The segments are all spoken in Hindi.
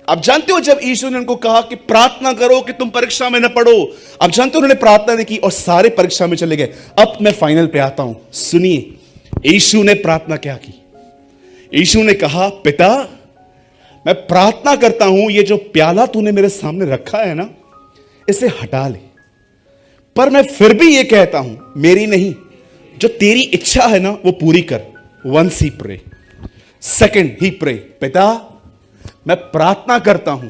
आप जानते हो जब यीशु ने उनको कहा कि प्रार्थना करो कि तुम परीक्षा में न पड़ो, आप जानते हो उन्होंने प्रार्थना नहीं की और सारे परीक्षा में चले गए। अब मैं फाइनल पे आता हूं, सुनिए यीशु ने प्रार्थना क्या की। यीशु ने कहा, पिता मैं प्रार्थना करता हूं ये जो प्याला तूने मेरे सामने रखा है ना, इसे हटा ले, पर मैं फिर भी ये कहता हूं मेरी नहीं जो तेरी इच्छा है ना वो पूरी कर। Once he pray, second he pray, पिता मैं प्रार्थना करता हूं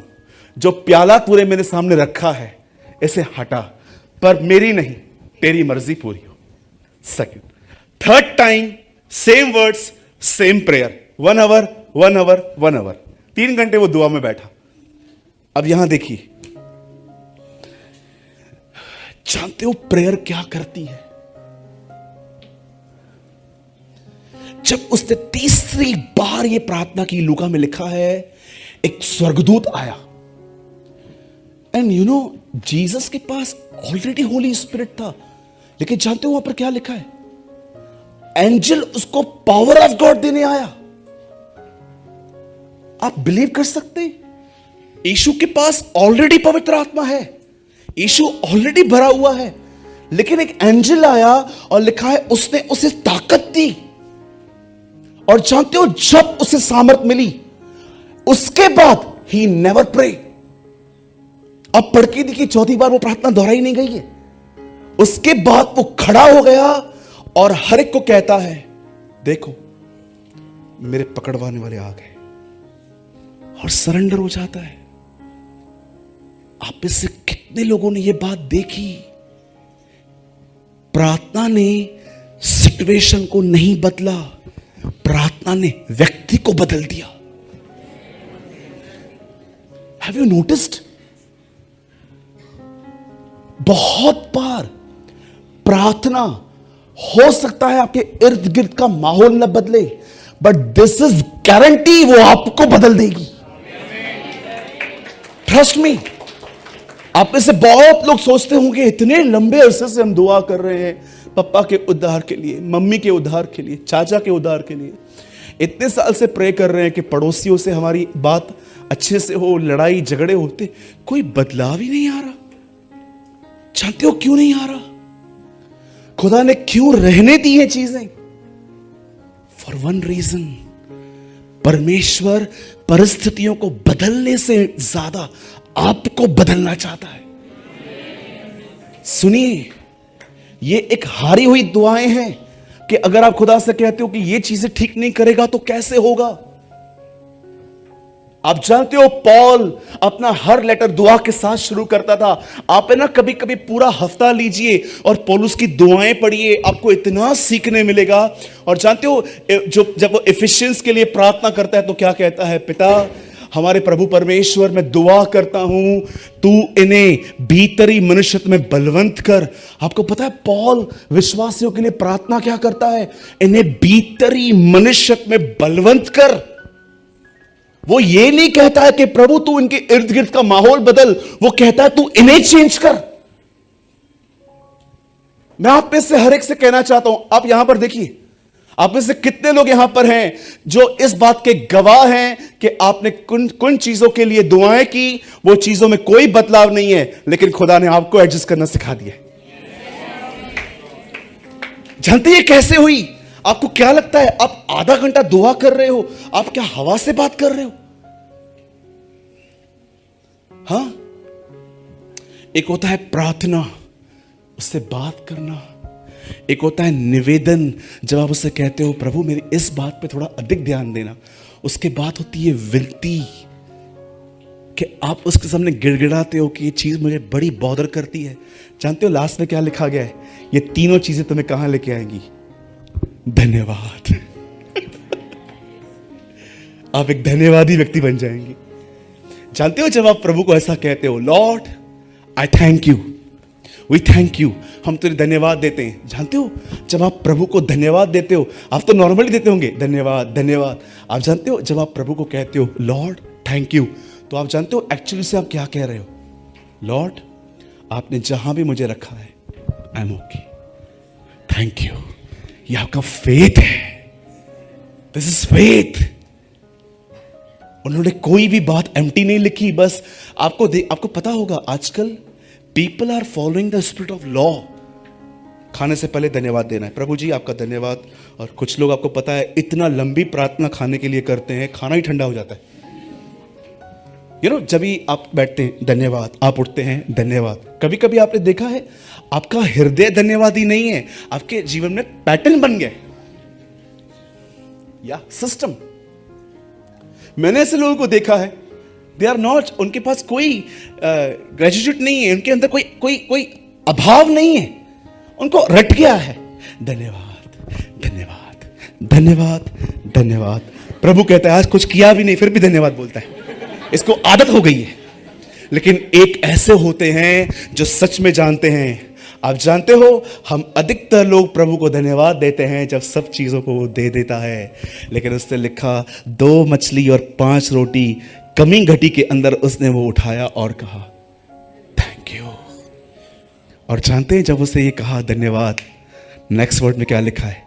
जो प्याला तूने मेरे सामने रखा है इसे हटा, पर मेरी नहीं तेरी मर्जी पूरी हो। Second, third time same words same prayer, 1 hour 1 hour 1 hour, 3 घंटे वो दुआ में बैठा। अब यहां देखिए, जानते हो प्रेयर क्या करती है? जब उसने तीसरी बार ये प्रार्थना की, लूका में लिखा है एक स्वर्गदूत आया, एंड यू नो जीसस के पास ऑलरेडी होली स्पिरिट था, लेकिन जानते हो वहां पर क्या लिखा है? एंजल उसको पावर ऑफ गॉड देने आया। आप बिलीव कर सकते हैं? यीशु के पास ऑलरेडी पवित्र आत्मा है, यीशु ऑलरेडी भरा हुआ है, लेकिन एक एंजल आया और लिखा है उसने उसे ताकत दी। और जानते हो जब उसे सामर्थ मिली उसके बाद ही नेवर प्रे। अब पढ़ के देखिए, चौथी बार वो प्रार्थना दोहराई नहीं गई है। उसके बाद वो खड़ा हो गया और हर एक को कहता है, देखो मेरे पकड़वाने वाले आ गए, और सरेंडर हो जाता है। आप में से कितने लोगों ने यह बात देखी? प्रार्थना ने सिचुएशन को नहीं बदला, प्रार्थना ने व्यक्ति को बदल दिया। Have you noticed? बहुत बार प्रार्थना हो सकता है आपके इर्द गिर्द का माहौल न बदले, बट दिस इज गारंटी वो आपको बदल देगी। Trust me. आप में से बहुत लोग सोचते होंगे इतने लंबे अरसे से हम दुआ कर रहे हैं पापा के उद्धार के लिए, मम्मी के उद्धार के लिए, चाचा के उद्धार के लिए, इतने साल से प्रे कर रहे हैं कि पड़ोसियों से हमारी बात अच्छे से हो, लड़ाई झगड़े होते, कोई बदलाव ही नहीं आ रहा। जानते हो क्यों नहीं आ रहा? खुदा ने क्यों रहने दी है चीजें? फॉर वन रीजन, परमेश्वर परिस्थितियों को बदलने से ज्यादा आपको बदलना चाहता है। सुनिए, ये एक हारी हुई दुआएं हैं कि अगर आप खुदा से कहते हो कि ये चीजें ठीक नहीं करेगा तो कैसे होगा। आप जानते हो पॉल अपना हर लेटर दुआ के साथ शुरू करता था। आप है ना कभी कभी पूरा हफ्ता लीजिए और पौलुस की दुआएं पढ़िए, आपको इतना सीखने मिलेगा। और जानते हो जब वो एफिशिएंस के लिए प्रार्थना करता है तो क्या कहता है? पिता हमारे प्रभु परमेश्वर, मैं दुआ करता हूं तू इन्हें भीतरी मनुष्यत्व में बलवंत कर। आपको पता है पौल विश्वासियों के लिए प्रार्थना क्या करता है? इन्हें भीतरी मनुष्यत्व में बलवंत कर। वो ये नहीं कहता है कि प्रभु तू इनके इर्द गिर्द का माहौल बदल, वो कहता है तू इन्हें चेंज कर। मैं आप में से हर एक से कहना चाहता हूं, आप यहां पर देखिए, आप में से कितने लोग यहां पर हैं जो इस बात के गवाह हैं कि आपने कुछ चीजों के लिए दुआएं की, वो चीजों में कोई बदलाव नहीं है, लेकिन खुदा ने आपको एडजस्ट करना सिखा दिया। जानते हैं कैसे हुई? आपको क्या लगता है? आप आधा घंटा दुआ कर रहे हो, आप क्या हवा से बात कर रहे हो? हां, एक होता है प्रार्थना, उससे बात करना, एक होता है निवेदन, जब आप उससे कहते हो प्रभु मेरी इस बात पे थोड़ा अधिक ध्यान देना। उसके बाद होती है विनती कि आप उसके सामने गिड़गिड़ाते हो कि ये चीज मुझे बड़ी बॉदर करती है। जानते हो लास्ट में क्या लिखा गया है? ये तीनों चीजें तुम्हें कहां लेके आएंगी? धन्यवाद। आप एक धन्यवादी व्यक्ति बन जाएंगे। जानते हो जब आप प्रभु को ऐसा कहते हो, Lord I thank you, we thank you, हम तुझे धन्यवाद देते हैं। जानते हो जब आप प्रभु को धन्यवाद देते हो, आप तो नॉर्मली देते होंगे धन्यवाद धन्यवाद, आप जानते हो जब आप प्रभु को कहते हो लॉर्ड थैंक यू, तो आप जानते हो एक्चुअली से आप क्या कह रहे हो? लॉर्ड आपने जहां भी मुझे रखा है I am okay, thank you. ये आपका फेथ है, दिस इज फेथ। उन्होंने कोई भी बात एम्प्टी नहीं लिखी। बस आपको पता होगा आजकल people are following the spirit of law. खाने से पहले धन्यवाद देना है, प्रभु जी आपका धन्यवाद। और कुछ लोग आपको पता है इतना लंबी प्रार्थना खाने के लिए करते हैं, खाना ही ठंडा हो जाता है। जब भी आप बैठते हैं धन्यवाद, आप उठते हैं धन्यवाद। कभी कभी आपने देखा है आपका हृदय धन्यवाद ही नहीं है, आपके जीवन में पैटर्न बन गए या सिस्टम। मैंने ऐसे लोगों को देखा है, दे आर नॉट, उनके पास कोई ग्रेजुएट नहीं है, उनके अंदर कोई अभाव नहीं है, उनको रट गया है धन्यवाद धन्यवाद धन्यवाद धन्यवाद। प्रभु कहता है आज कुछ किया भी नहीं फिर भी धन्यवाद बोलता है, इसको आदत हो गई है। लेकिन एक ऐसे होते हैं जो सच में जानते हैं। आप जानते हो हम अधिकतर लोग प्रभु को धन्यवाद देते हैं जब सब चीजों को वो दे देता है। लेकिन उसने लिखा 2 मछली और 5 रोटी कमी घटी के अंदर उसने वो उठाया और कहा थैंक यू। और जानते हैं जब उसे ये कहा धन्यवाद, नेक्स्ट वर्ड में क्या लिखा है,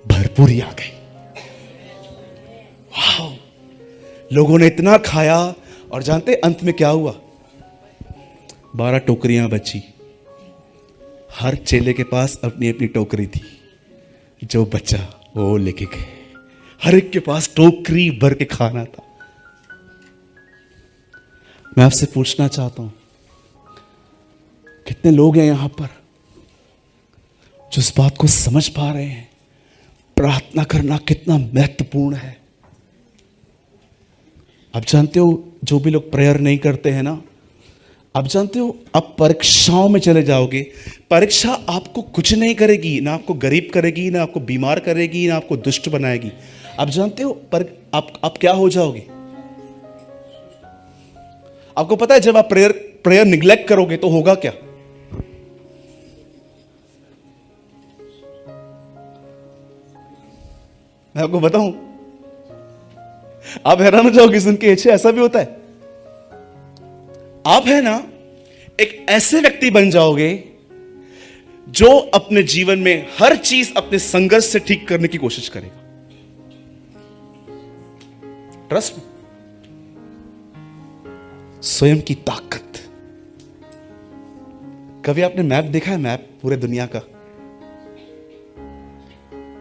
भरपूरी आ गई। वाह, लोगों ने इतना खाया और जानते अंत में क्या हुआ, 12 टोकरियां बची। हर चेले के पास अपनी अपनी टोकरी थी, जो बचा वो लेके गए। हर एक के पास टोकरी भर के खाना था। मैं आपसे पूछना चाहता हूं कितने लोग हैं यहां पर जो इस बात को समझ पा रहे हैं प्रार्थना करना कितना महत्वपूर्ण है। आप जानते हो जो भी लोग प्रेयर नहीं करते हैं ना, आप जानते हो आप परीक्षाओं में चले जाओगे, परीक्षा आपको कुछ नहीं करेगी, ना आपको गरीब करेगी, ना आपको बीमार करेगी, ना आपको दुष्ट बनाएगी। आप जानते हो पर आप क्या हो जाओगे, आपको पता है जब आप प्रेयर निग्लेक्ट करोगे तो होगा क्या। मैं आपको बताऊं, आप हैरान हो जाओगे सुन के, ऐसा भी होता है। आप है ना एक ऐसे व्यक्ति बन जाओगे जो अपने जीवन में हर चीज अपने संघर्ष से ठीक करने की कोशिश करेगा। ट्रस्ट में स्वयं की ताकत। कभी आपने मैप देखा है, मैप पूरे दुनिया का?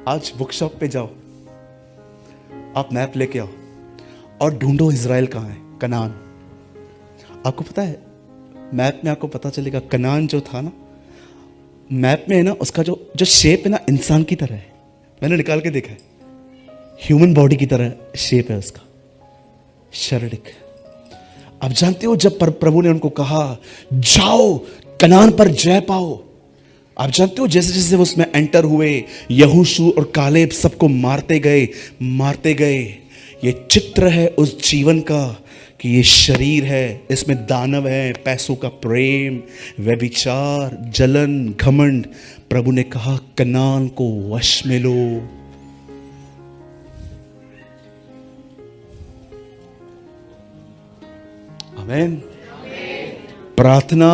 आज बुक शॉप पे जाओ, आप मैप लेके आओ और ढूंढो इजराइल कहां है, कनान। आपको पता है मैप में आपको पता चलेगा कनान जो था ना, मैप में है ना उसका जो शेप है ना इंसान की तरह है। मैंने निकाल के देखा है, ह्यूमन बॉडी की तरह शेप है उसका, शारीरिक। आप जानते हो जब प्रभु ने उनको कहा जाओ कनान पर जय पाओ, आप जानते हो जैसे जैसे वो उसमें एंटर हुए, यहोशू और कालेब सबको मारते गए। ये चित्र है उस जीवन का कि ये शरीर है, इसमें दानव है, पैसों का प्रेम, व्यभिचार, जलन, घमंड। प्रभु ने कहा कनान को वश में लो। आमीन। प्रार्थना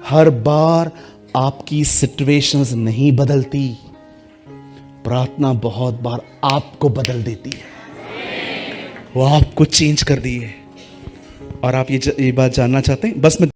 हर बार आपकी सिचुएशंस नहीं बदलती, प्रार्थना बहुत बार आपको बदल देती है, वो आपको चेंज कर दी है। और आप ये बात जानना चाहते हैं, बस मैं